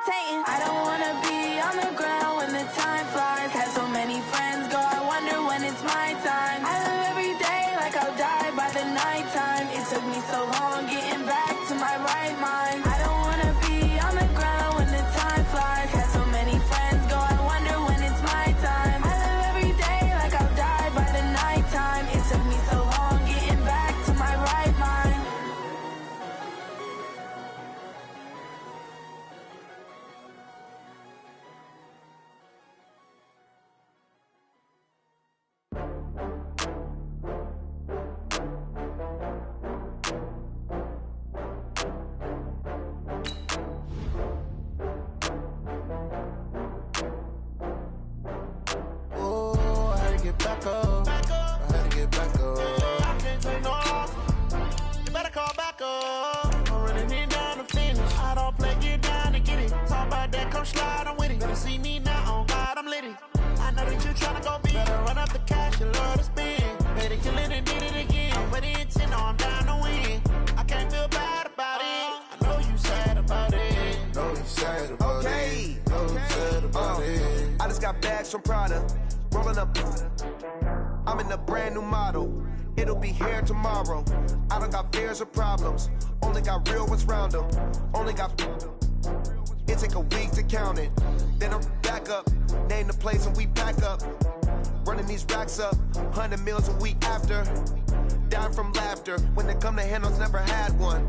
meditating. I don't wanna be on the ground when the time flies. Had so many friends go, I wonder when it's my time. I live every day like I'll die by the nighttime. It took me so long getting back to my right mind. I don't wanna be on the ground when the time flies. Had so many friends go, I wonder when it's my time. I live every day like I'll die by the nighttime. It took me so long getting back to my right mind. Back up. I had to get back up. I can't take no loss. You better call back up. I'm running it down to finish. I don't play, get down to get it. Talk about that, come slide, I'm with it. Better see me now, on God, I'm lit it. I know that you tryna go big. Better run up the cash, you love to spend. Better kill it and did it again. With the intent, no, I'm down to win. I can't feel bad about it. I know you sad about it. Know you sad about it. Know you sad about it. I just got bags from Prada. Rolling up, I'm in a brand new model. It'll be here tomorrow. I don't got fears or problems. Only got real ones round them. Only got. It take a week to count it. Then I'm back up. Name the place and we pack up. Running these racks up. 100 meals a week after. Dying from laughter. When they come to handles, never had one.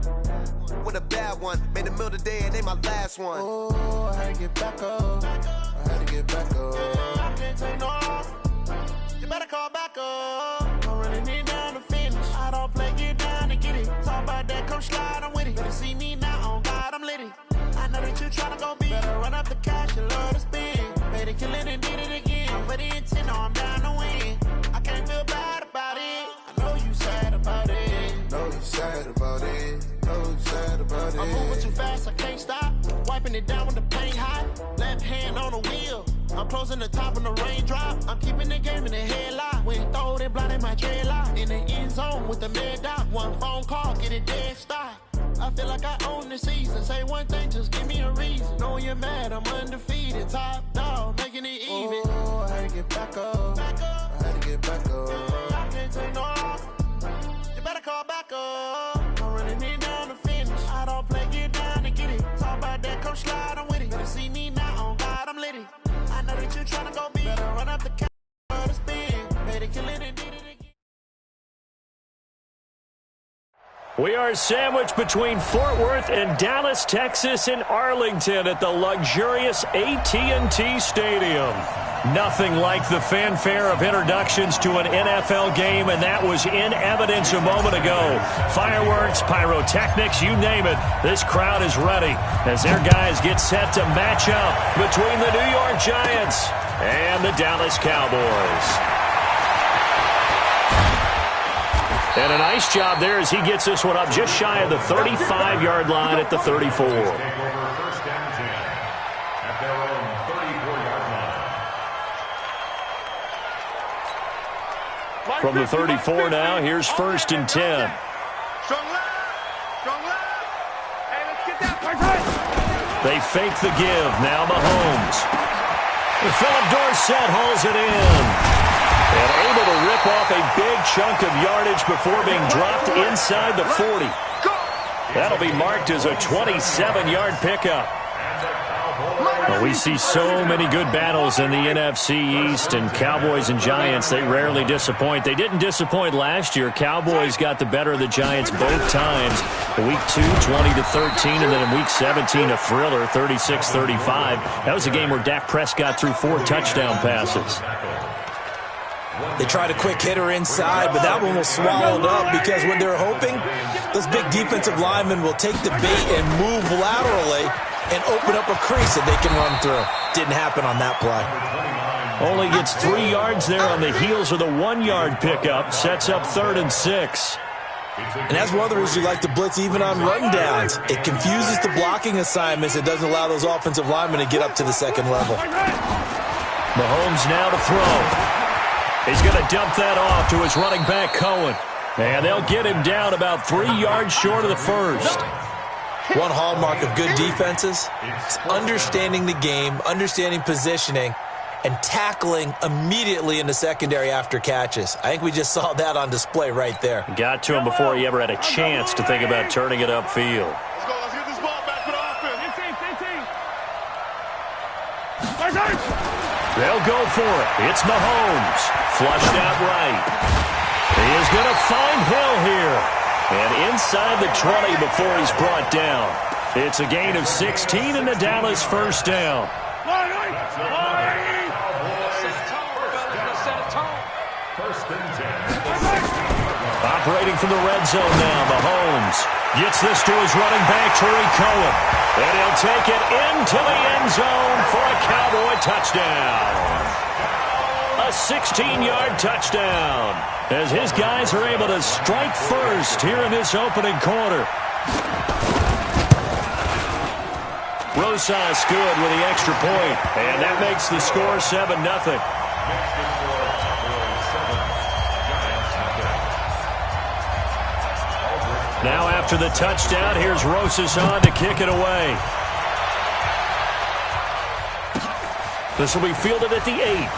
With a bad one. Made a meal today and they my last one. Oh, I had to get back up. I had to get back up. I can't take no loss. You better call back up. I'm running it down to finish. I don't play, get down to get it. Talk about that, come slide, I'm with it. Better see me now, on God, I'm lit it. I know that you tryna go big. Better run up the cash, you love to spend. Better kill it and did it again. With the intent, no, I'm down to win. I can't feel bad about it. I know you sad about it. Know you sad about it. Know you sad about it. I'm moving too fast, I can't stop. Wiping it down when the paint hot. Left hand on the wheel. I'm closing the top when the raindrop. I'm keeping the game in the headlock. When throw it blind in my dreadlock. In the end zone with the mid dot. One phone call, get it dead stop. I feel like I own the season. Say one thing, just give me a reason. Knowing you're mad, I'm undefeated. Top dog, making it even. Oh, I had to get back up. I had to get back up. I can't take no loss. You better call back up. I'm running it down to finish. I don't play, get down to get it. Talk about that, come slide, I'm with it. Better see me now, on God, I'm lit it. I know that you tryna go big. Better run up the cash, to spin. Better kill it and did it again. We are sandwiched between Fort Worth and Dallas, Texas, in Arlington at the luxurious AT&T Stadium. Nothing like the fanfare of introductions to an NFL game, and that was in evidence a moment ago. Fireworks, pyrotechnics, you name it. This crowd is ready as their guys get set to match up between the New York Giants and the Dallas Cowboys. And a nice job there as he gets this one up just shy of the 35-yard line at the 34. From the 34 now, here's 1st and 10. Strong left. Strong left. Hey, let's get that. They fake the give. Now Mahomes. Philip Dorsett hauls it in. And able to rip off a big chunk of yardage before being dropped inside the 40. That'll be marked as a 27-yard pickup. Well, we see so many good battles in the NFC East, and Cowboys and Giants, they rarely disappoint. They didn't disappoint last year. Cowboys got the better of the Giants both times. Week 2, 20-13, and then in Week 17, a thriller, 36-35. That was a game where Dak Prescott threw 4 touchdown passes. They tried a quick hitter inside, but that one was swallowed up because what they're hoping, those big defensive linemen will take the bait and move laterally and open up a crease that they can run through. Didn't happen on that play. Only gets 3 yards there on the heels of the 1-yard pickup. Sets up 3rd and 6. And that's one of the reasons you like to blitz even on rundowns. It confuses the blocking assignments. It doesn't allow those offensive linemen to get up to the second level. Mahomes now to throw. He's going to dump that off to his running back, Cohen. And they'll get him down about 3 yards short of the first. one hallmark of good defenses is understanding the game, understanding positioning, and tackling immediately in the secondary after catches. I think we just saw that on display right there. Got to him before he ever had a chance to think about turning it upfield. Let's go. Let's get this ball back for the offense. 15. They'll go for it. It's Mahomes. Flushed out right. He is going to find Hill here. And inside the 20 before he's brought down. It's a gain of 16 and the Dallas first down. Operating from the red zone now, Mahomes gets this to his running back, Tariq Cohen. And he'll take it into the end zone for a Cowboy touchdown. A 16-yard touchdown as his guys are able to strike first here in this opening quarter. Rosas good with the extra point, and that makes the score 7-0. Now after the touchdown, here's Rosas on to kick it away. This will be fielded at the 8.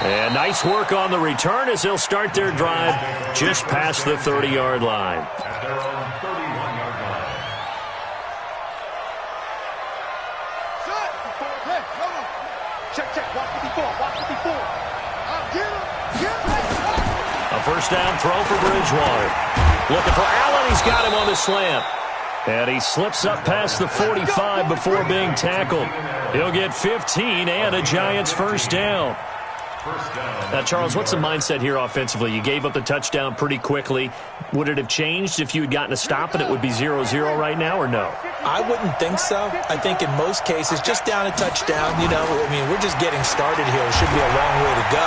And nice work on the return as they'll start their drive just past the 30-yard line. At their own 31-yard line. Check. Watch 54. Get him. A first down throw for Bridgewater. Looking for Allen. He's got him on the slant. And he slips up past the 45 before being tackled. He'll get 15 and a Giants first down. Now, Charles, what's the mindset here offensively? You gave up the touchdown pretty quickly. Would it have changed if you had gotten a stop and it would be 0-0 right now, or no? I wouldn't think so. I think in most cases, just down a touchdown, we're just getting started here. It should be a long way to go.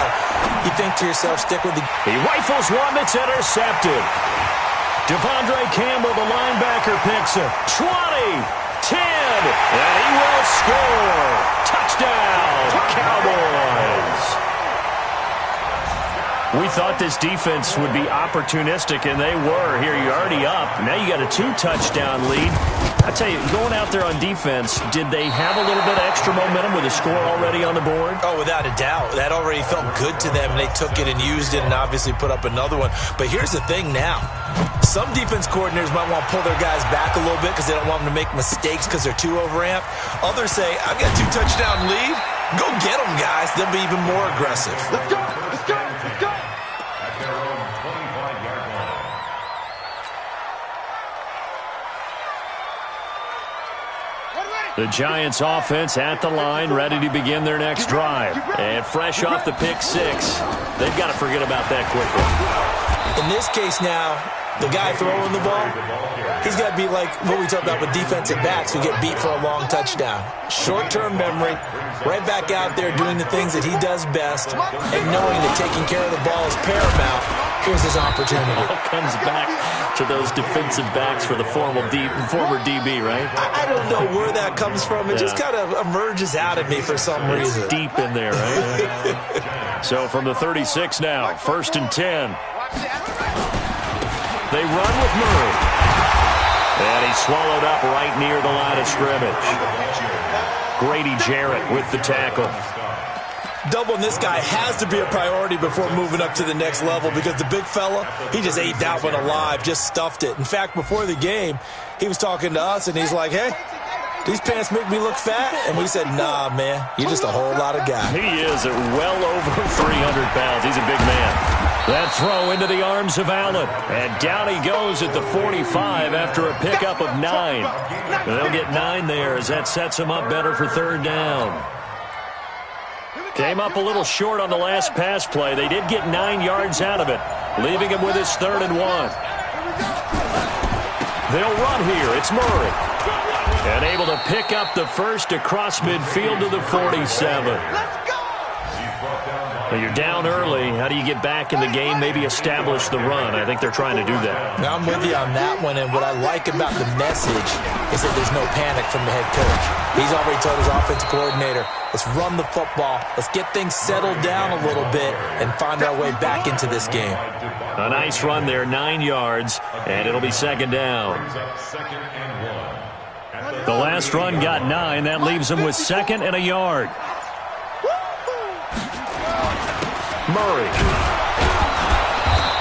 You think to yourself, stick with the... He rifles one that's intercepted. Devondre Campbell, the linebacker, picks it. 20, 10, and he will score. Touchdown, Cowboys. We thought this defense would be opportunistic, and they were. Here, you're already up. Now you got a 2-touchdown lead. I tell you, going out there on defense, did they have a little bit of extra momentum with a score already on the board? Oh, without a doubt. That already felt good to them, and they took it and used it and obviously put up another one. But here's the thing now. Some defense coordinators might want to pull their guys back a little bit because they don't want them to make mistakes because they're too overamped. Others say, I've got a 2-touchdown lead. Go get them, guys. They'll be even more aggressive. Let's go. At their own 25-yard line. The Giants offense at the line, ready to begin their next drive. And fresh off the pick six, they've got to forget about that quickly. In this case now, the guy throwing the ball, he's got to be like what we talked about with defensive backs who get beat for a long touchdown. Short-term memory, right back out there doing the things that he does best, and knowing that taking care of the ball is paramount. Here's his opportunity. All comes back to those defensive backs for the former DB, right? I don't know where that comes from. It just kind of emerges out of me for some reason. It's deep in there, right? So from the 36 now, 1st and 10. They run with Murray. And he's swallowed up right near the line of scrimmage. Grady Jarrett with the tackle. Doubling this guy has to be a priority before moving up to the next level because the big fella, he just ate that one alive, just stuffed it. In fact, before the game, he was talking to us, and he's like, hey, these pants make me look fat? And we said, nah, man, you're just a whole lot of guy. He is at well over 300 pounds. He's a big man. That throw into the arms of Allen. And down he goes at the 45 after a pickup of 9. They'll get 9 there as that sets him up better for 3rd down. Came up a little short on the last pass play. They did get 9 yards out of it, leaving him with his 3rd and 1. They'll run here. It's Murray. And able to pick up the first across midfield to the 47. He's brought down by Well, you're down early. How do you get back in the game, maybe establish the run? I think they're trying to do that. Now, I'm with you on that one, and what I like about the message is that there's no panic from the head coach. He's already told his offensive coordinator, let's run the football, let's get things settled down a little bit, and find our way back into this game. A nice run there, 9 yards, and it'll be second down. The last run got 9. That leaves him with 2nd and a yard. Murray.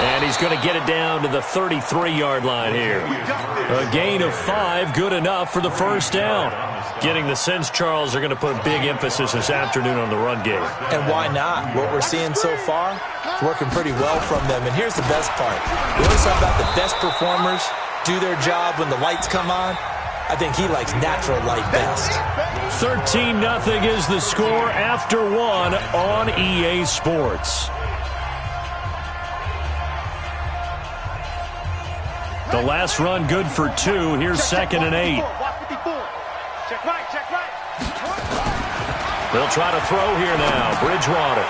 And he's going to get it down to the 33-yard line here. A gain of 5, good enough for the first down. Getting the sense, Charles, are going to put a big emphasis this afternoon on the run game. And why not? What we're seeing so far is working pretty well from them. And here's the best part. We always talk about the best performers do their job when the lights come on. I think he likes natural light best. 13-0 is the score after 1 on EA Sports. The last run good for 2. Here's 2nd and 8. They'll try to throw here now. Bridgewater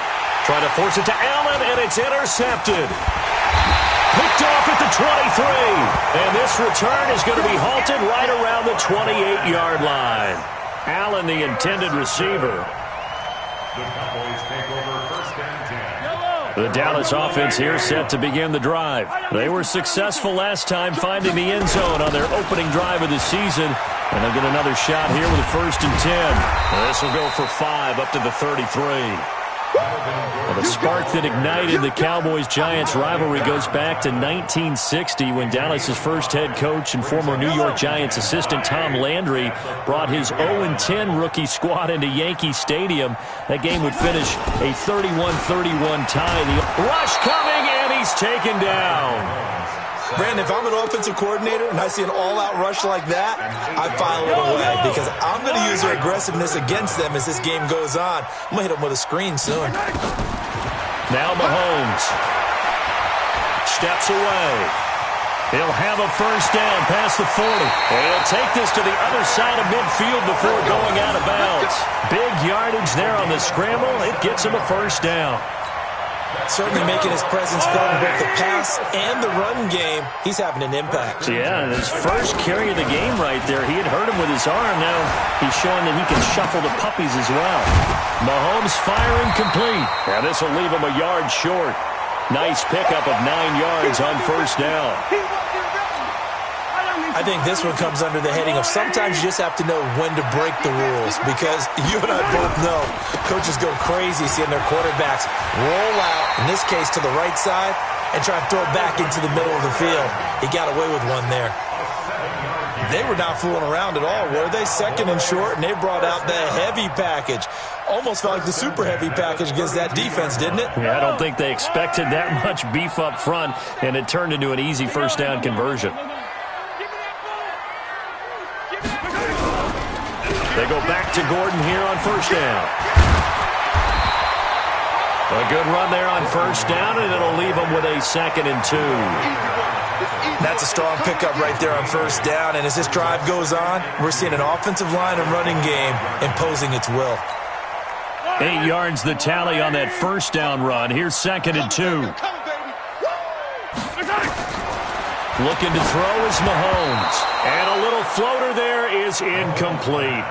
trying to force it to Allen, and it's intercepted. Picked off at the 23. And this return is going to be halted right around the 28-yard line. Allen, the intended receiver. The Cowboys take over 1st and 10. The Dallas offense here set to begin the drive. They were successful last time finding the end zone on their opening drive of the season. And they'll get another shot here with a 1st and 10. This will go for 5 up to the 33. Well, the spark that ignited the Cowboys-Giants rivalry goes back to 1960 when Dallas's first head coach and former New York Giants assistant Tom Landry brought his 0-10 rookie squad into Yankee Stadium. That game would finish a 31-31 tie. The rush coming, and he's taken down. Brandon, if I'm an offensive coordinator and I see an all-out rush like that, I file it away because I'm going to use their aggressiveness against them as this game goes on. I'm going to hit them with a screen soon. Now Mahomes steps away. He'll have a first down past the 40. And he'll take this to the other side of midfield before going out of bounds. Big yardage there on the scramble. It gets him a first down. Certainly making his presence felt in both the pass and the run game. He's having an impact. Yeah, his first carry of the game right there. He had hurt him with his arm. Now he's showing that he can shuffle the puppies as well. Mahomes firing complete. Now this will leave him a yard short. Nice pickup of 9 yards on first down. I think this one comes under the heading of sometimes you just have to know when to break the rules because you and I both know coaches go crazy seeing their quarterbacks roll out, in this case to the right side, and try to throw it back into the middle of the field. He got away with one there. They were not fooling around at all, were they? 2nd and short, and they brought out the heavy package. Almost felt like the super heavy package against that defense, didn't it? Yeah, I don't think they expected that much beef up front, and it turned into an easy first down conversion. They go back to Gordon here on first down. A good run there on first down, and it'll leave them with a 2nd and 2. That's a strong pickup right there on first down, and as this drive goes on, we're seeing an offensive line and running game imposing its will. 8 yards the tally on that first down run. Here's 2nd and 2. Looking to throw is Mahomes. And a little floater there is incomplete.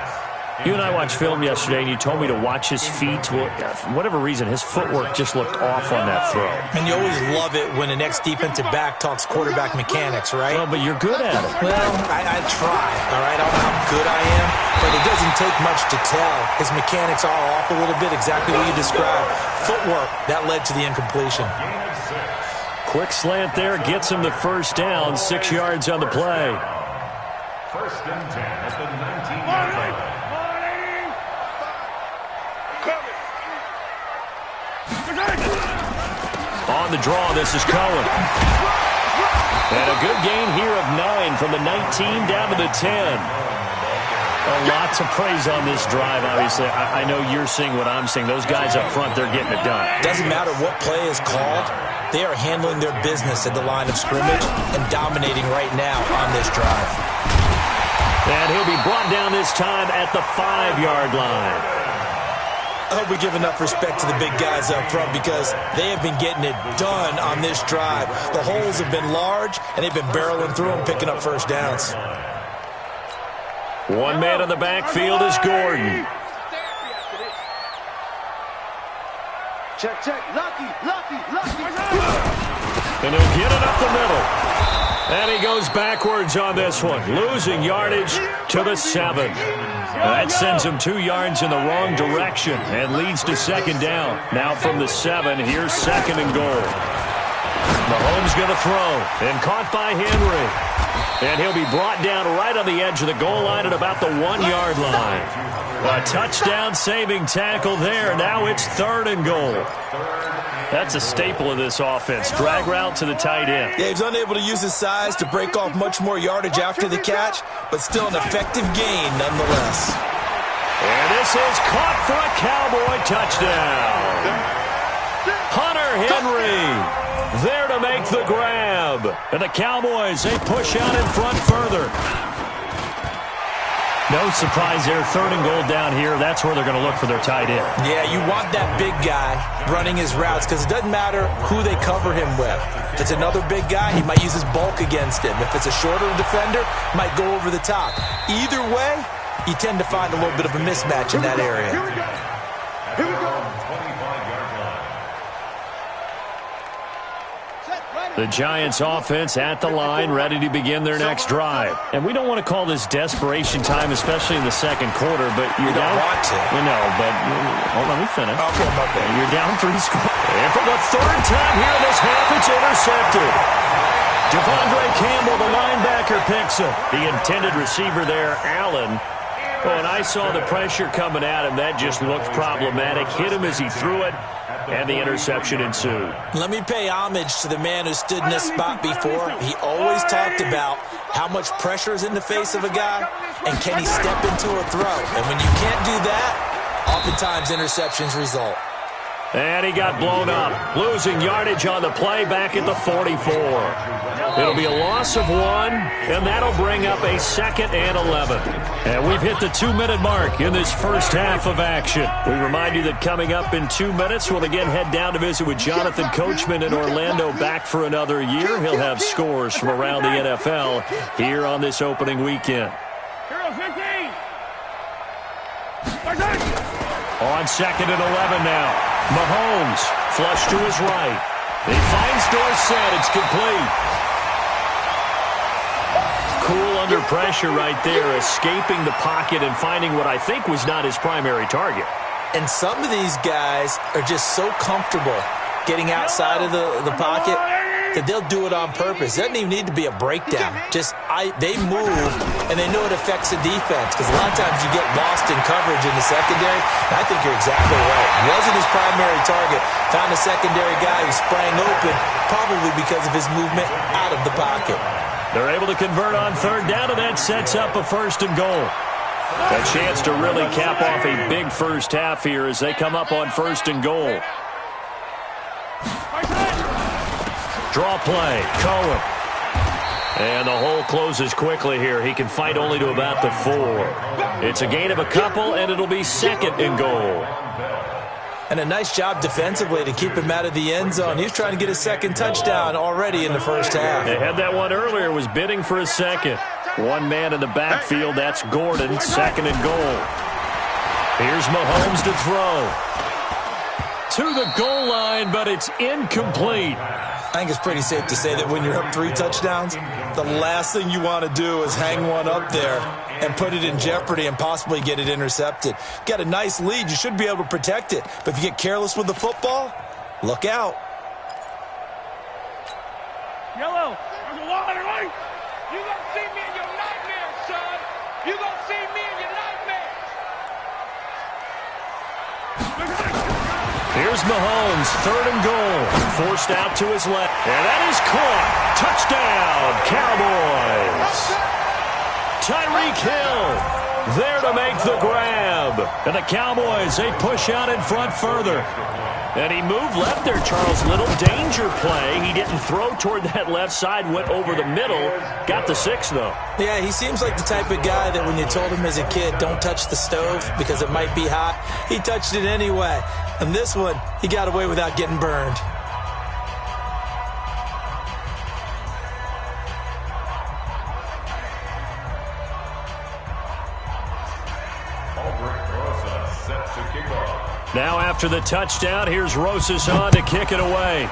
You and I watched film yesterday, and you told me to watch his feet. Well, for whatever reason, his footwork just looked off on that throw. And you always love it when an ex-defensive back talks quarterback mechanics, right? Well, but you're good at it. Well, I try, all right? I don't know how good I am, but it doesn't take much to tell. His mechanics are off a little bit, exactly what you described. Footwork, that led to the incompletion. Quick slant there gets him the first down, 6 yards on the play. 1st and 10 at the 19-yard line. On the draw, this is Cohen. And a good gain here of 9 from the 19 down to the 10. A lot to praise on this drive, obviously. I know you're seeing what I'm seeing. Those guys up front, they're getting it done. Doesn't matter what play is called. They are handling their business at the line of scrimmage and dominating right now on this drive. And he'll be brought down this time at the 5-yard line. I hope we give enough respect to the big guys up front because they have been getting it done on this drive. The holes have been large, and they've been barreling through them, picking up first downs. One man in the backfield is Gordon. Check, check. Lucky. And he'll get it up the middle. And he goes backwards on this one, losing yardage to the 7. That sends him 2 yards in the wrong direction and leads to second down. Now from the 7, here's second and goal. Mahomes going to throw, and caught by Henry. And he'll be brought down right on the edge of the goal line at about the 1-yard line. A touchdown-saving tackle there. Now it's third and goal. That's a staple of this offense. Drag route to the tight end. Yeah, he's unable to use his size to break off much more yardage after the catch, but still an effective gain nonetheless. And this is caught for a Cowboy touchdown. Hunter Henry there to make the grab. And the Cowboys, they push out in front further. No surprise there, third and goal down here. That's where they're going to look for their tight end. Yeah, you want that big guy running his routes because it doesn't matter who they cover him with. If it's another big guy, he might use his bulk against him. If it's a shorter defender, he might go over the top. Either way, you tend to find a little bit of a mismatch in that area. Here we go. The Giants offense at the line, ready to begin their next drive. And we don't want to call this desperation time, especially in the second quarter, but you're down. Want to. You know, but let me finish. Okay, okay. You're down 3 scores. And for the third time here in this half, it's intercepted. Devondre Campbell, the linebacker, picks it. The intended receiver there, Allen. Oh, and I saw the pressure coming at him. That just looked problematic. Hit him as he threw it, and the interception ensued. Let me pay homage to the man who stood in this spot before. He always talked about how much pressure is in the face of a guy, and can he step into a throw. And when you can't do that, oftentimes interceptions result. And he got blown up, losing yardage on the play back at the 44. It'll be a loss of 1, and that'll bring up a 2nd and 11. And we've hit the 2-minute mark in this first half of action. We remind you that coming up in 2 minutes, we'll again head down to visit with Jonathan Coachman in Orlando, back for another year. He'll have scores from around the NFL here on this opening weekend. On 2nd and 11 now. Mahomes, flush to his right. He finds Dorsett. It's complete. Cool under pressure right there, escaping the pocket and finding what I think was not his primary target. And some of these guys are just so comfortable getting outside of the pocket that they'll do it on purpose. It doesn't even need to be a breakdown. They move, and they know it affects the defense because a lot of times you get lost in coverage in the secondary. And I think you're exactly right. Wasn't his primary target. Found a secondary guy who sprang open, probably because of his movement out of the pocket. They're able to convert on third down, and that sets up a 1st and goal. A chance to really cap off a big first half here as they come up on 1st and goal. Draw play, Cohen. And the hole closes quickly here. He can fight only to about the 4. It's a gain of a couple, and it'll be 2nd and goal. And a nice job defensively to keep him out of the end zone. He was trying to get a 2nd touchdown already in the first half. They had that one earlier, was bidding for a 2nd. One man in the backfield, that's Gordon, 2nd and goal. Here's Mahomes to throw. To the goal line, but it's incomplete. I think it's pretty safe to say that when you're up 3 touchdowns, the last thing you want to do is hang one up there and put it in jeopardy and possibly get it intercepted. Got a nice lead. You should be able to protect it. But if you get careless with the football, look out. Yellow. There's a wall in the right. You gonna see me in your nightmares, son. You gonna see me in your nightmares. Here's Mahomes, 3rd and goal. Forced out to his left. And that is caught. Touchdown, Cowboys. Tyreek Hill There to make the grab. And the Cowboys, they push out in front further. And he moved left there, Charles. Little danger play. He didn't throw toward that left side, went over the middle. Got the 6, though. Yeah, he seems like the type of guy that when you told him as a kid, don't touch the stove because it might be hot, he touched it anyway. And this one, he got away without getting burned. Now after the touchdown, here's Rosas on to kick it away.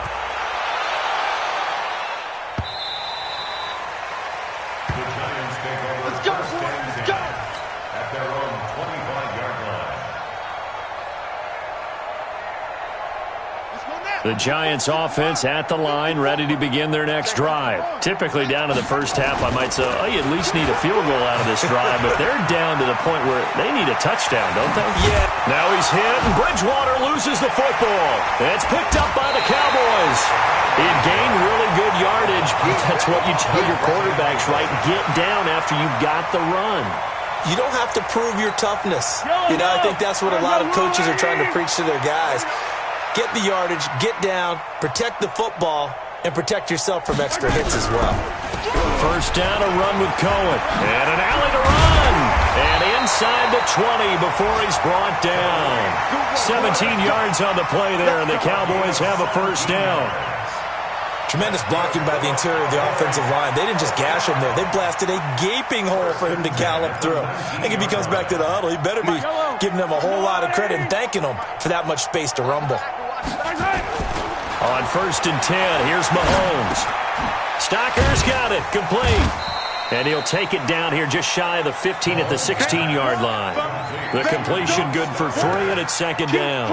The Giants take over first and 10 at their own 25-yard line. The Giants offense at the line, ready to begin their next drive. Typically down to the first half, I might say, oh, you at least need a field goal out of this drive, but they're down to the point where they need a touchdown, don't they? Yeah. Now he's hit, and Bridgewater loses the football. It's picked up by the Cowboys. He had gained really good yardage. That's what you tell your quarterbacks, right? Get down after you got the run. You don't have to prove your toughness. You know, I think that's what a lot of coaches are trying to preach to their guys. Get the yardage, get down, protect the football, and protect yourself from extra hits as well. First down, a run with Cohen. And an alley to run. And inside the 20 before he's brought down. 17 yards on the play there, and the Cowboys have a first down. Tremendous blocking by the interior of the offensive line. They didn't just gash him there. They blasted a gaping hole for him to gallop through. I think if he comes back to the huddle, he better be giving them a whole lot of credit and thanking them for that much space to rumble. On first and 10, here's Mahomes. Stocker's got it, complete. And he'll take it down here just shy of the 15 at the 16-yard line. The completion good for 3, and it's second down.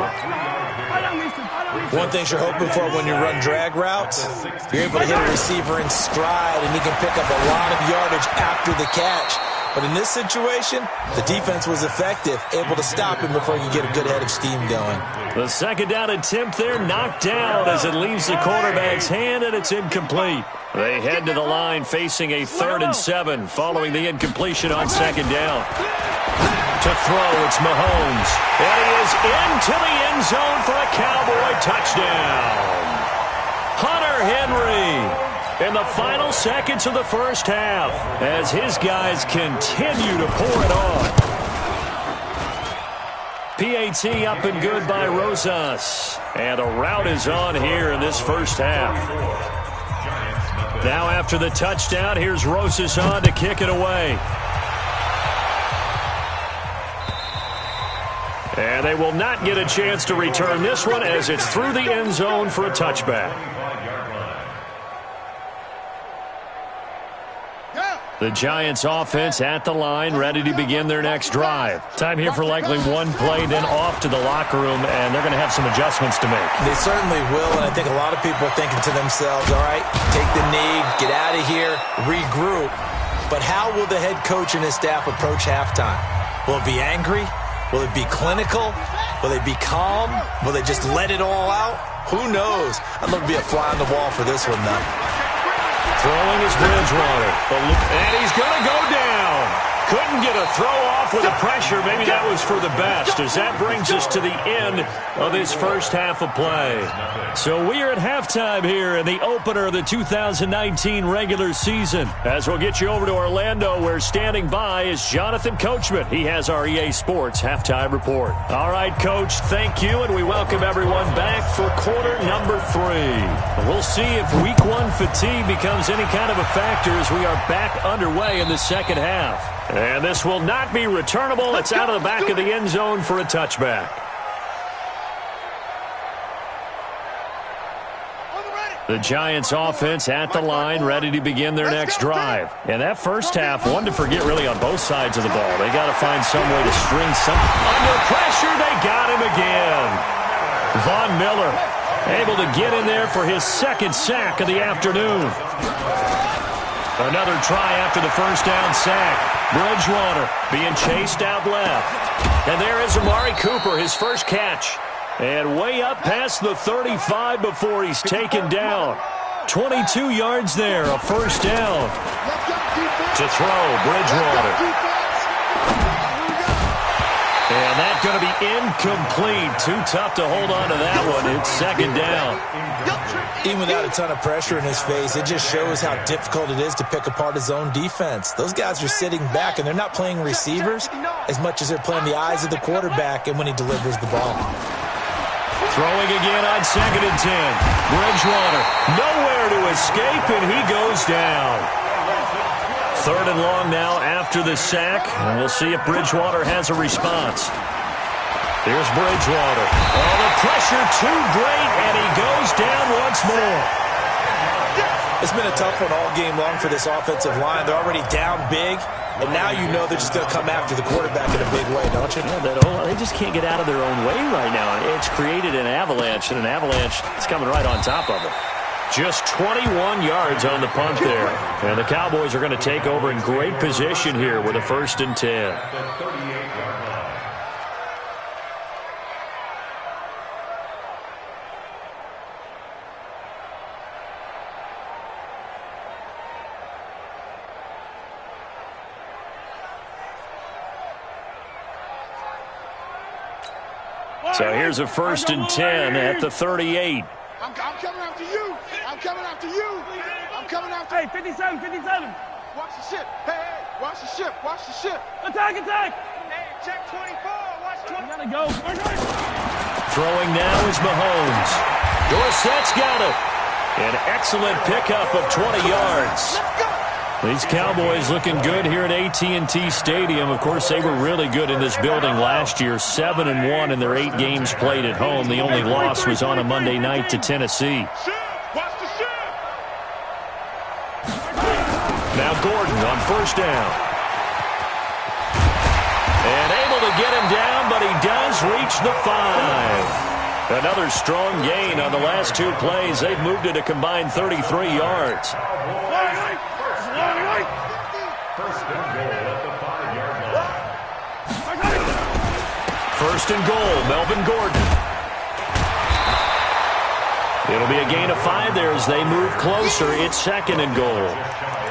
One thing you're hoping for when you run drag routes, you're able to hit a receiver in stride, and he can pick up a lot of yardage after the catch. But in this situation, the defense was effective, able to stop him before you get a good head of steam going. The second down attempt there knocked down as it leaves the quarterback's hand, and it's incomplete. They head to the line facing a 3rd and 7 following the incompletion on second down. To throw, it's Mahomes. And he is into the end zone for a Cowboy touchdown. Hunter Henry in the final seconds of the first half as his guys continue to pour it on. PAT up and good by Rosas. And a rout is on here in this first half. Now after the touchdown, here's Rosas on to kick it away. And they will not get a chance to return this one as it's through the end zone for a touchback. The Giants offense at the line, ready to begin their next drive. Time here for likely one play, then off to the locker room, and they're going to have some adjustments to make. They certainly will, and I think a lot of people are thinking to themselves, all right, take the knee, get out of here, regroup. But how will the head coach and his staff approach halftime? Will it be angry? Will it be clinical? Will they be calm? Will they just let it all out? Who knows? I'd love to be a fly on the wall for this one, though. Throwing is Bridgewater. And he's going to go down. Couldn't get a throw off with the pressure. Maybe that was for the best, as that brings us to the end of this first half of play. So we are at halftime here in the opener of the 2019 regular season. As we'll get you over to Orlando, where standing by is Jonathan Coachman. He has our EA Sports halftime report. All right, Coach, thank you, and we welcome everyone back for quarter number 3. We'll see if week 1 fatigue becomes any kind of a factor as we are back underway in the second half. And this will not be returnable. It's out of the back of the end zone for a touchback. The Giants offense at the line, ready to begin their next drive. And that first half, one to forget really on both sides of the ball. They got to find some way to string something. Under pressure, they got him again. Von Miller able to get in there for his second sack of the afternoon. Another try after the first down sack. Bridgewater being chased out left. And there is Amari Cooper, his first catch. And way up past the 35 before he's taken down. 22 yards there, a first down. To throw, Bridgewater. And that's going to be incomplete. Too tough to hold on to that one. It's second down. Even without a ton of pressure in his face, it just shows how difficult it is to pick apart his own defense. Those guys are sitting back, and they're not playing receivers as much as they're playing the eyes of the quarterback and when he delivers the ball. Throwing again on 2nd and 10. Bridgewater nowhere to escape, and he goes down. 3rd and long now after the sack, and we'll see if Bridgewater has a response. Here's Bridgewater. Oh, the pressure too great, and he goes down once more. It's been a tough one all game long for this offensive line. They're already down big, and now you know they're just going to come after the quarterback in a big way, don't you? Yeah, they just can't get out of their own way right now. It's created an avalanche, and an avalanche is coming right on top of them. Just 21 yards on the punt there. And the Cowboys are going to take over in great position here with a 1st and 10. So here's a 1st and 10 at the 38. I'm coming after you. I'm coming after you. I'm coming after you. Hey, 57, 57. Watch the ship. Hey, watch the ship. Watch the ship. Attack, attack. Hey, check 24. Watch 20. Gotta go. Throwing now is Mahomes. Dorsett's got it. An excellent pickup of 20 yards. Let's go. These Cowboys looking good here at AT&T Stadium. Of course, they were really good in this building last year. 7-1 in their 8 games played at home. The only loss was on a Monday night to Tennessee. Now Gordon on 1st down. And able to get him down, but he does reach the 5. Another strong gain on the last 2 plays. They've moved it a combined 33 yards. First and goal at the 5-yard line. 1st and goal, Melvin Gordon. It'll be a gain of 5 there as they move closer. It's 2nd and goal.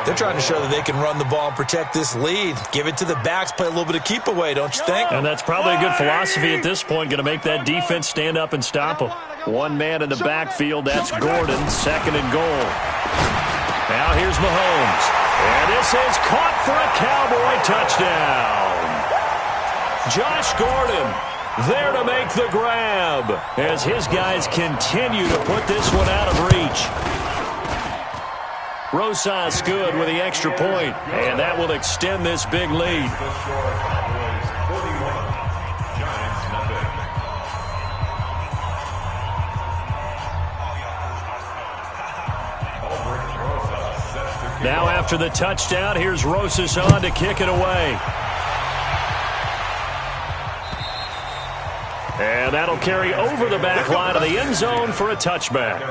They're trying to show that they can run the ball and protect this lead. Give it to the backs, play a little bit of keep away, don't you think? And that's probably a good philosophy at this point. Going to make that defense stand up and stop them. One man in the backfield, that's Gordon. 2nd and goal. Now here's Mahomes. And this is caught for a Cowboy touchdown. Josh Gordon there to make the grab as his guys continue to put this one out of reach. Rosas good with the extra point, and that will extend this big lead. Now after the touchdown, here's Rosas on to kick it away. And that'll carry over the back line of the end zone for a touchback.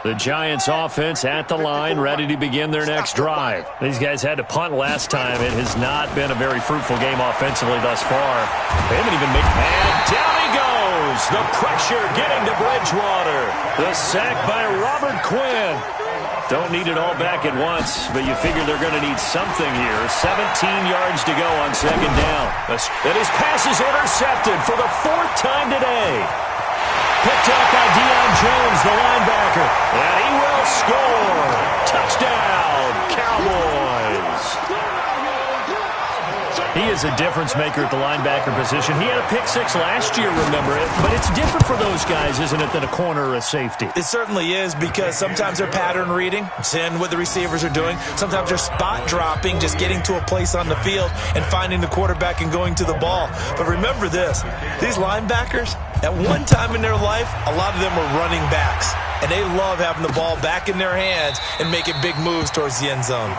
The Giants offense at the line, ready to begin their next drive. These guys had to punt last time. It has not been a very fruitful game offensively thus far. They haven't even made... And down he goes! The pressure getting to Bridgewater. The sack by Robert Quinn. Don't need it all back at once, but you figure they're going to need something here. 17 yards to go on 2nd down. And his pass is intercepted for the 4th time today. Picked up by Deion Jones, the linebacker. And he will score. Touchdown, Cowboys. He is a difference maker at the linebacker position. He had a pick 6 last year, remember it. But it's different for those guys, isn't it, than a corner or a safety? It certainly is, because sometimes they're pattern reading, seeing what the receivers are doing. Sometimes they're spot dropping, just getting to a place on the field and finding the quarterback and going to the ball. But remember this, these linebackers, at one time in their life, a lot of them were running backs. And they love having the ball back in their hands and making big moves towards the end zone.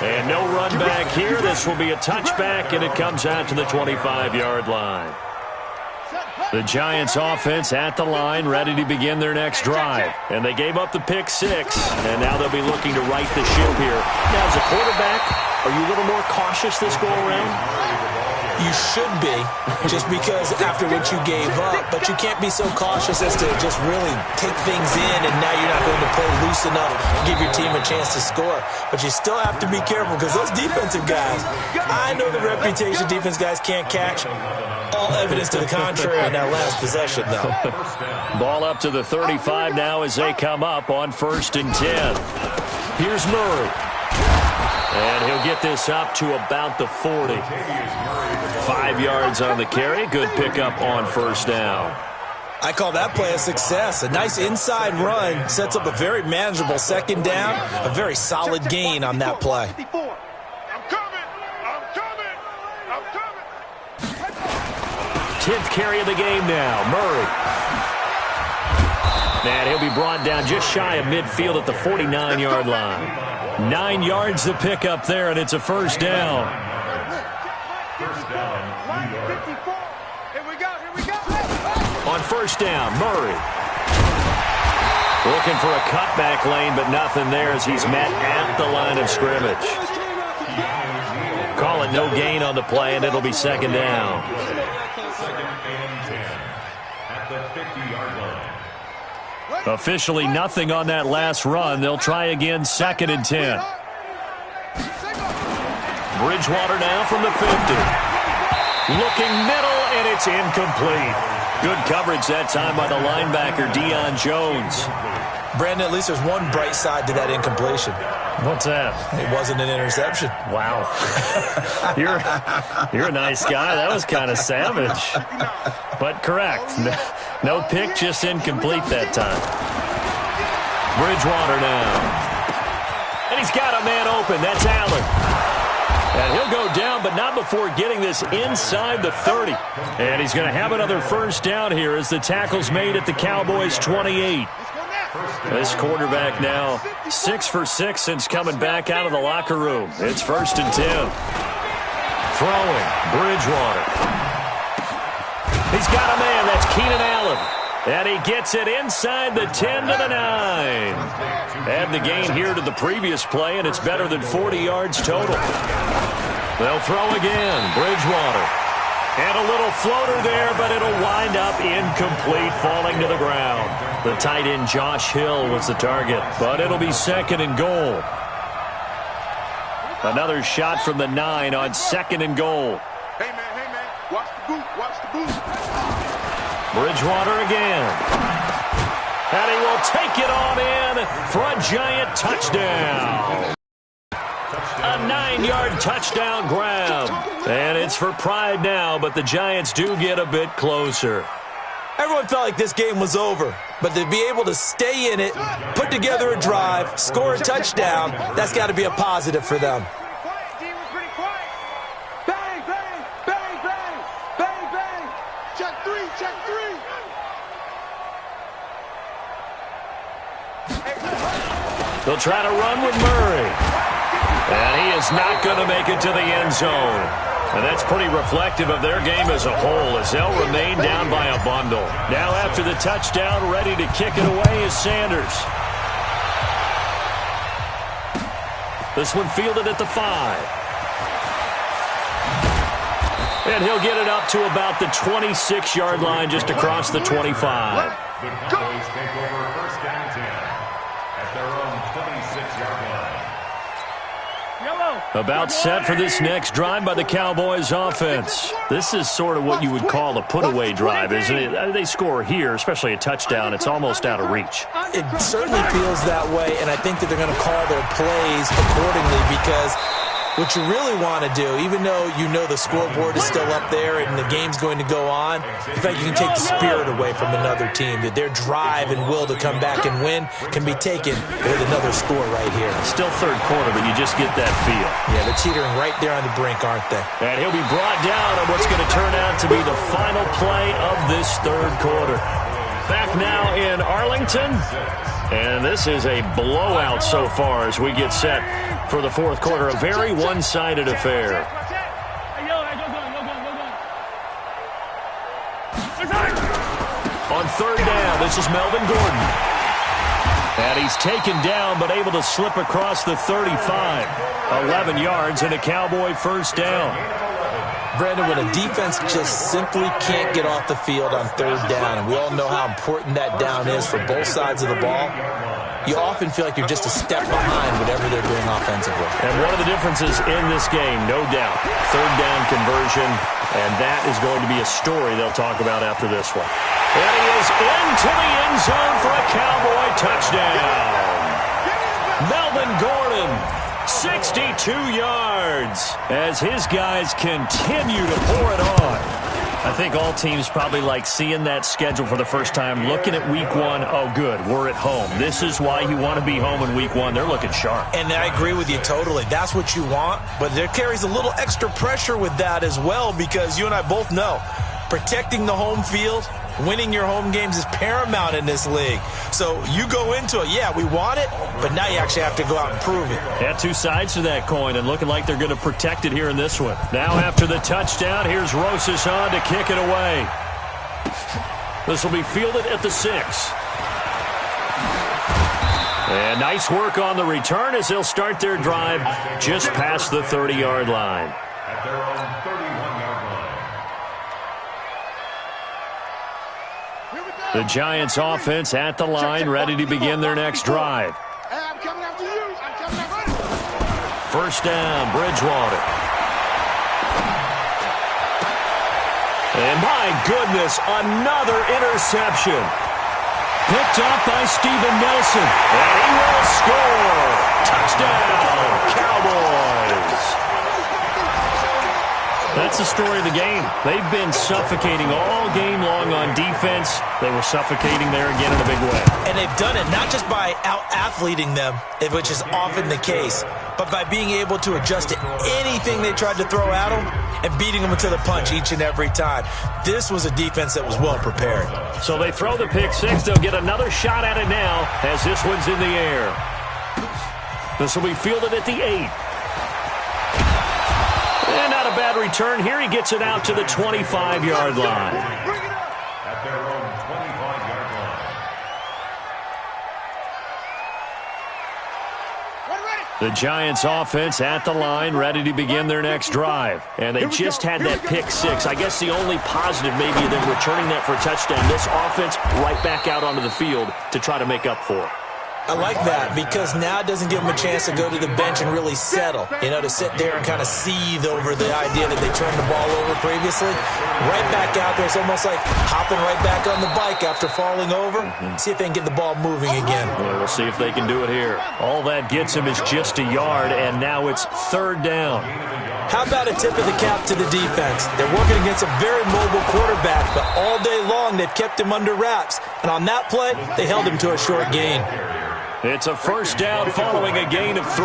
And no run back here. This will be a touchback, and it comes out to the 25-yard line. The Giants offense at the line, ready to begin their next drive. And they gave up the pick 6, and now they'll be looking to right the ship here. Now, as a quarterback, are you a little more cautious this go-around? You should be, just because after what you gave up, but you can't be so cautious as to just really take things in, and now you're not going to play loose enough to give your team a chance to score. But you still have to be careful, because those defensive guys, I know the reputation defense guys can't catch. All evidence to the contrary on that last possession, though. Ball up to the 35 now as they come up on 1st and 10. Here's Murray. And he'll get this up to about the 40. 5 yards on the carry. Good pickup on 1st down. I call that play a success. A nice inside run sets up a very manageable 2nd down. A very solid gain on that play. I'm coming! 10th carry of the game now. Murray. And he'll be brought down just shy of midfield at the 49-yard line. 9 yards to pick up there, and it's a 1st down. Here we go. On 1st down, Murray. Looking for a cutback lane, but nothing there as he's met at the line of scrimmage. Call it no gain on the play, and it'll be 2nd down. At the 50-yard line. Officially nothing on that last run. They'll try again, 2nd and 10. Bridgewater now from the 50. Looking middle, and it's incomplete. Good coverage that time by the linebacker, Deion Jones. Brandon, at least there's one bright side to that incompletion. What's that? It wasn't an interception. Wow. You're a nice guy. That was kind of savage. But correct. No pick, just incomplete that time. Bridgewater now. And he's got a man open. That's Allen. And he'll go down, but not before getting this inside the 30. And he's going to have another 1st down here as the tackle's made at the Cowboys' 28. This quarterback now 6 for 6 since coming back out of the locker room. It's 1st and 10. Throwing, Bridgewater. He's got a man. That's Keenan Allen. And he gets it inside the 10 to the 9. Add the gain here to the previous play, and it's better than 40 yards total. They'll throw again. Bridgewater. And a little floater there, but it'll wind up incomplete, falling to the ground. The tight end, Josh Hill, was the target, but it'll be 2nd and goal. Another shot from the 9 on 2nd and goal. Hey, man. Watch the boot. Bridgewater again. And he will take it on in for a giant touchdown. A 9-yard touchdown grab. And it's for pride now, but the Giants do get a bit closer. Everyone felt like this game was over, but to be able to stay in it, put together a drive, score a touchdown, that's got to be a positive for them. Check three. They'll try to run with Murray. And he is not going to make it to the end zone. And that's pretty reflective of their game as a whole, as they'll remain down by a bundle. Now after the touchdown, ready to kick it away is Sanders. This one fielded at the 5. And he'll get it up to about the 26-yard line, just across the 25. The Cowboys take over 1st and 10 at their own 26-yard line. About set for this next drive by the Cowboys offense. This is sort of what you would call a put-away drive, isn't it? They score here, especially a touchdown. It's almost out of reach. It certainly feels that way, and I think that they're going to call their plays accordingly, because what you really want to do, even though you know the scoreboard is still up there and the game's going to go on, in fact, you can take the spirit away from another team, that their drive and will to come back and win can be taken with another score right here. Still 3rd quarter, but you just get that feel. Yeah, they're teetering right there on the brink, aren't they? And he'll be brought down on what's going to turn out to be the final play of this 3rd quarter. Back now in Arlington. And this is a blowout so far as we get set for the 4th quarter. A very one-sided affair. On 3rd down, this is Melvin Gordon. And he's taken down but able to slip across the 35. 11 yards and a Cowboy 1st down. Brandon, when a defense just simply can't get off the field on third down, and we all know how important that down is for both sides of the ball, you often feel like you're just a step behind whatever they're doing offensively. And one of the differences in this game, no doubt, third down conversion, and that is going to be a story they'll talk about after this one. And he is into the end zone for a Cowboy touchdown. Melvin Gordon, 62 yards, as his guys continue to pour it on. I think all teams probably like seeing that schedule for the first time, looking at week one. Oh, good, we're at home. This is why you want to be home in week one. They're looking sharp. And I agree with you totally. That's what you want, but there carries a little extra pressure with that as well, because you and I both know protecting the home field, winning your home games is paramount in this league. So you go into it, yeah, we want it, but now you actually have to go out and prove it. Yeah, two sides to that coin, and looking like they're going to protect it here in this one. Now after the touchdown, here's Rosas on to kick it away. This will be fielded at the 6. And nice work on the return as they'll start their drive just past the 30-yard line. At their own 31-yard line. The Giants offense at the line, ready to begin their next drive. Hey, I'm coming after you. I'm coming after you. First down, Bridgewater. And my goodness, another interception. Picked up by Steven Nelson. And he will score. Touchdown, Cowboys. That's the story of the game. They've been suffocating all game long on defense. They were suffocating there again in a big way. And they've done it not just by out-athleting them, which is often the case, but by being able to adjust to anything they tried to throw at them and beating them to the punch each and every time. This was a defense that was well prepared. So they throw the pick 6. They'll get another shot at it now as this one's in the air. This will be fielded at the 8. And not a bad return. Here he gets it out to the 25-yard line. At their own 25-yard line. The Giants offense at the line, ready to begin their next drive. And they just had that pick 6. I guess the only positive maybe of them returning that for a touchdown. This offense right back out onto the field to try to make up for it. I like that because now it doesn't give them a chance to go to the bench and really settle, to sit there and kind of seethe over the idea that they turned the ball over previously. Right back out there. It's almost like hopping right back on the bike after falling over. See if they can get the ball moving again. Well, we'll see if they can do it here. All that gets him is just a yard, and now it's third down. How about a tip of the cap to the defense? They're working against a very mobile quarterback, but all day long they've kept him under wraps. And on that play, they held him to a short gain. It's a first down following a gain of 3.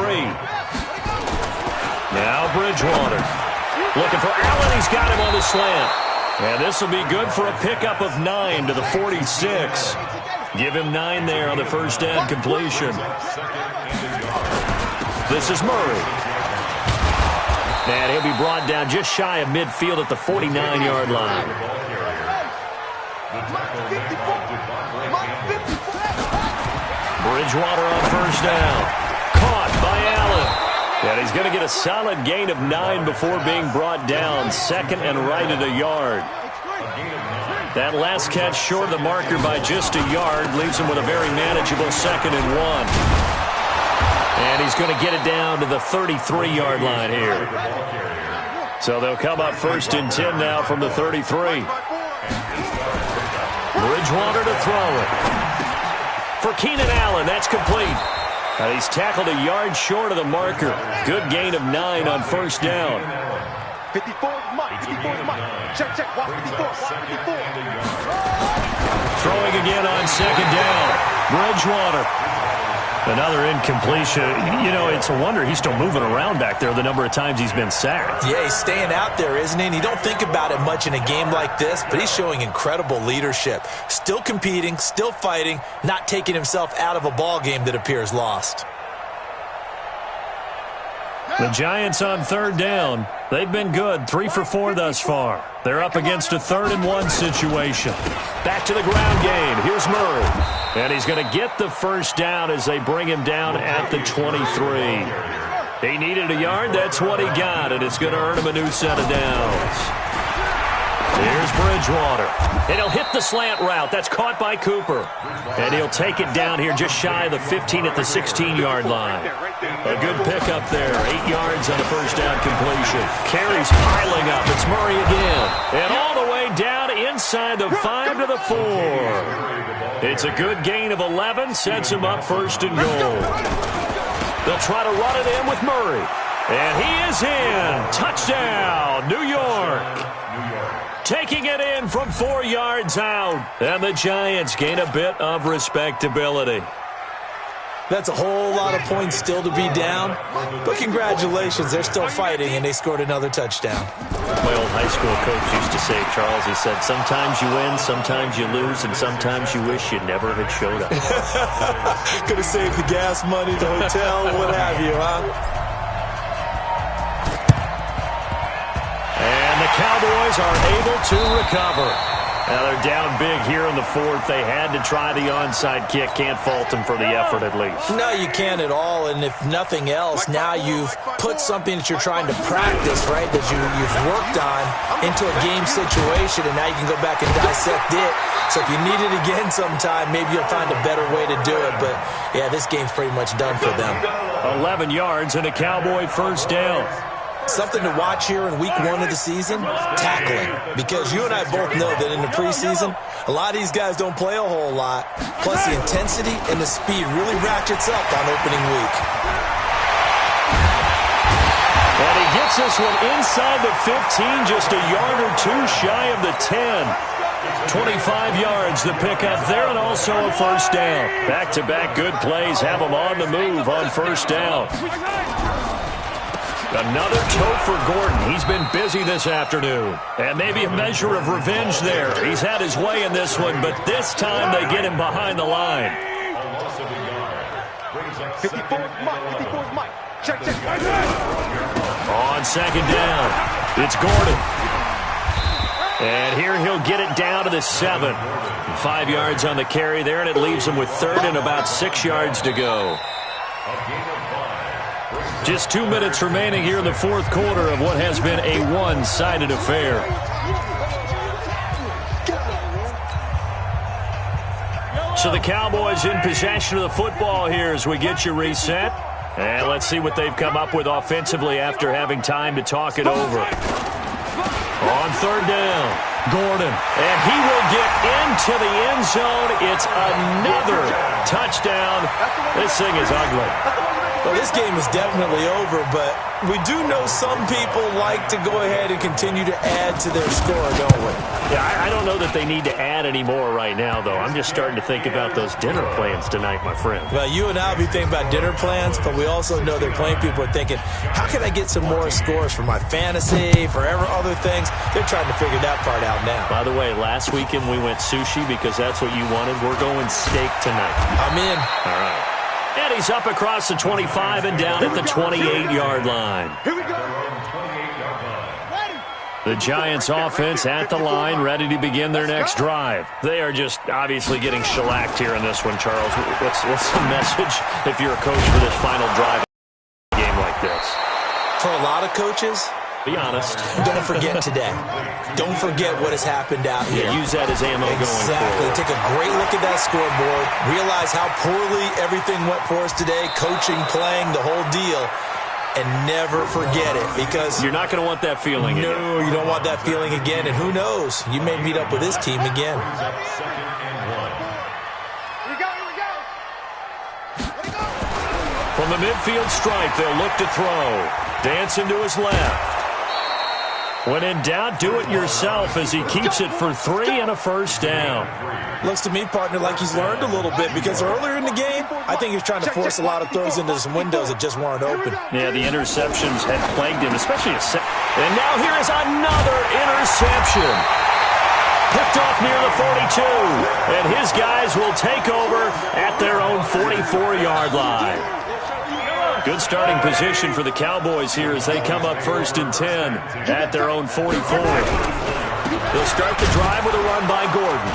Now Bridgewater. Looking for Allen. He's got him on the slant. And this will be good for a pickup of 9 to the 46. Give him 9 there on the first down completion. This is Murray. And he'll be brought down just shy of midfield at the 49-yard line. Bridgewater on first down. Caught by Allen. And he's going to get a solid gain of 9 before being brought down. Second and right at a yard. That last catch short of the marker by just a yard leaves him with a very manageable 2nd and 1. And he's going to get it down to the 33-yard line here. So they'll come up first and 10 now from the 33. Bridgewater to throw it. For Keenan Allen, that's complete. He's tackled a yard short of the marker. Good gain of 9 on first down. 54 Mike. Check. Watch 54. Throwing again on second down. Bridgewater. Another incompletion. It's a wonder he's still moving around back there the number of times he's been sacked. Yeah, he's staying out there, isn't he? And you don't think about it much in a game like this, but he's showing incredible leadership. Still competing, still fighting, not taking himself out of a ball game that appears lost. The Giants on third down. They've been good, 3 for 4 thus far. They're up against a 3rd and 1 situation. Back to the ground game. Here's Murray. And he's going to get the first down as they bring him down at the 23. He needed a yard. That's what he got, and it's going to earn him a new set of downs. Here's Bridgewater. And he'll hit the slant route. That's caught by Cooper. And he'll take it down here just shy of the 15 at the 16-yard line. A good pickup there. 8 yards on the first down completion. Carries piling up. It's Murray again. And all the way down inside the 5 to the 4. It's a good gain of 11. Sets him up first and goal. They'll try to run it in with Murray. And he is in. Touchdown, New York. Taking it in from 4 yards out. And the Giants gain a bit of respectability. That's a whole lot of points still to be down. But congratulations, they're still fighting, and they scored another touchdown. My old high school coach used to say, Charles, he said, sometimes you win, sometimes you lose, and sometimes you wish you never had showed up. Could have saved the gas money, the hotel, what have you, huh? And the Cowboys are able to recover. Now they're down big here in the 4th. They had to try the onside kick. Can't fault them for the effort at least. No, you can't at all. And if nothing else, now you've put something that you're trying to practice, right, that you've worked on into a game situation, and now you can go back and dissect it. So if you need it again sometime, maybe you'll find a better way to do it. But, yeah, this game's pretty much done for them. 11 yards and a Cowboy first down. Something to watch here in week 1 of the season, tackling. Because you and I both know that in the preseason, a lot of these guys don't play a whole lot. Plus the intensity and the speed really ratchets up on opening week. And he gets this one inside the 15, just a yard or 2 shy of the 10. 25 yards the pickup there, and also a first down. Back-to-back good plays have them on the move on first down. Another tote for Gordon. He's been busy this afternoon. And maybe a measure of revenge there. He's had his way in this one, but this time they get him behind the line. 54's Mike. Check. On second down, it's Gordon. And here he'll get it down to the 7. 5 yards on the carry there, and it leaves him with 3rd and about 6 yards to go. Just 2 minutes remaining here in the 4th quarter of what has been a one-sided affair. So the Cowboys in possession of the football here as we get you reset. And let's see what they've come up with offensively after having time to talk it over. On 3rd down, Gordon. And he will get into the end zone. It's another touchdown. This thing is ugly. Well, this game is definitely over, but we do know some people like to go ahead and continue to add to their score, don't we? Yeah, I don't know that they need to add any more right now, though. I'm just starting to think about those dinner plans tonight, my friend. Well, you and I will be thinking about dinner plans, but we also know that plenty of people are thinking, how can I get some more scores for my fantasy, for other things? They're trying to figure that part out now. By the way, last weekend we went sushi because that's what you wanted. We're going steak tonight. I'm in. All right. And he's up across the 25 and down at the 28-yard line. Here we go. The Giants offense at the line, ready to begin their next drive. They are just obviously getting shellacked here in this one, Charles. What's the message if you're a coach for this final drive of a game like this? For a lot of coaches, be honest. Don't forget today. Don't forget what has happened out here. Yeah, use that as ammo going forward. Exactly. Take a great look at that scoreboard. Realize how poorly everything went for us today. Coaching, playing, the whole deal. And never forget it, because you're not going to want that feeling again. No, you don't want that feeling again. And who knows? You may meet up with this team again. From the midfield stripe, they'll look to throw. Dancing to his left. When in doubt, do it yourself as he keeps it for 3 and a first down. Looks to me, partner, like he's learned a little bit, because earlier in the game, I think he was trying to force a lot of throws into some windows that just weren't open. Yeah, the interceptions had plagued him, especially and now here is another interception. Picked off near the 42, and his guys will take over at their own 44-yard line. Good starting position for the Cowboys here as they come up 1st and 10 at their own 44. They'll start the drive with a run by Gordon.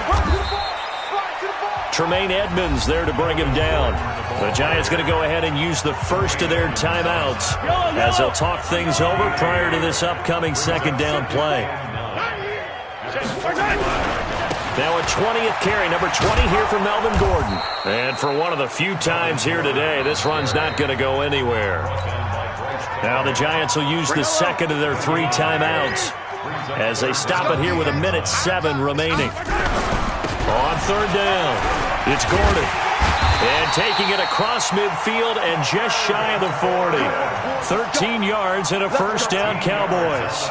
Tremaine Edmonds there to bring him down. The Giants going to go ahead and use the first of their timeouts as they'll talk things over prior to this upcoming second down play. Now a 20th carry, number 20 here for Melvin Gordon. And for one of the few times here today, this run's not going to go anywhere. Now the Giants will use the second of their 3 timeouts as they stop it here with 1:07 remaining. On third down, it's Gordon. And taking it across midfield and just shy of the 40. 13 yards and a first down, Cowboys.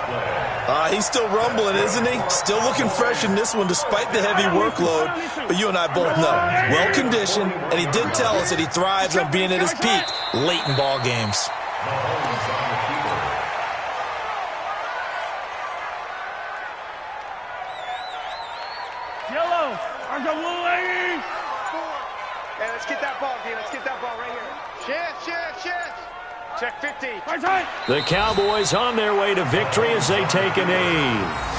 He's still rumbling, isn't he? Still looking fresh in this one despite the heavy workload. But you and I both know, well-conditioned, and he did tell us that he thrives on being at his peak late in ball games. Yellow, I got blue lady. Hey, let's get that ball, D. Let's get that ball right here. Shift. Check 50. Right side. The Cowboys on their way to victory as they take a knee.